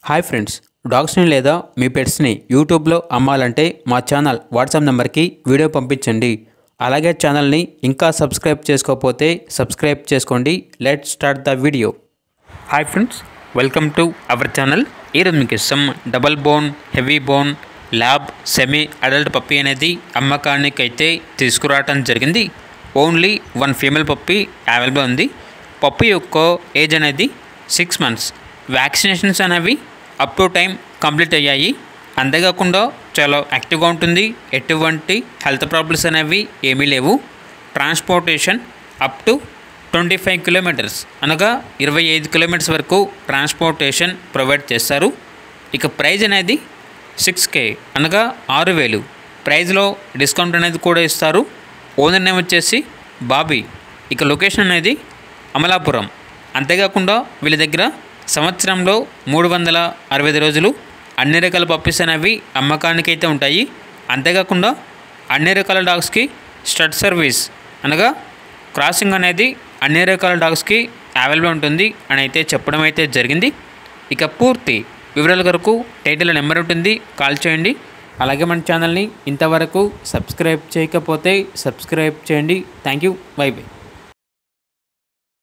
Hi friends, డాగ్స్ని లేదా మీ పెట్స్ని యూట్యూబ్లో అమ్మాలంటే మా ఛానల్ వాట్సాప్ నెంబర్కి వీడియో పంపించండి. అలాగే ఛానల్ని ఇంకా సబ్స్క్రైబ్ చేసుకోకపోతే సబ్స్క్రైబ్ చేసుకోండి. Let's start the video. Hi friends, welcome to our channel. ఈరోజు మీకు some double bone, heavy bone, lab, semi adult puppy అనేది అమ్మకానికి అయితే తీసుకురావడం జరిగింది. ఓన్లీ 1 ఫీమేల్ పప్పీ అవైలబుల్ ఉంది. పప్పీ యొక్క ఏజ్ అనేది 6 months. వ్యాక్సినేషన్స్ అనేవి అప్ టు టైం కంప్లీట్ అయ్యాయి. అంతేకాకుండా చాలా యాక్టివ్గా ఉంటుంది. ఎటువంటి హెల్త్ ప్రాబ్లమ్స్ అనేవి ఏమీ లేవు. ట్రాన్స్పోర్టేషన్ అప్ టు 25 kilometers అనగా 25 kilometers వరకు ట్రాన్స్పోర్టేషన్ ప్రొవైడ్ చేస్తారు. ఇక ప్రైజ్ అనేది 6K అనగా 6,000. ప్రైజ్లో డిస్కౌంట్ అనేది కూడా ఇస్తారు. ఓనర్ నేమ్ వచ్చేసి బాబీ. ఇక లొకేషన్ అనేది అమలాపురం. అంతేకాకుండా వీళ్ళ దగ్గర సంవత్సరంలో 365 రోజులు అన్ని రకాల పప్పీస్ అనేవి అమ్మకానికి అయితే ఉంటాయి. అంతేకాకుండా అన్ని రకాల డాగ్స్కి స్టడ్ సర్వీస్ అనగా క్రాసింగ్ అనేది అన్ని రకాల డాగ్స్కి అవైలబుల్ ఉంటుంది అని అయితే చెప్పడం అయితే జరిగింది. ఇక పూర్తి వివరాల కొరకు టైటిల్ నెంబర్ ఉంటుంది, కాల్ చేయండి. అలాగే మన ఛానల్ని ఇంతవరకు సబ్స్క్రైబ్ చేయకపోతే సబ్స్క్రైబ్ చేయండి. Thank you. By by.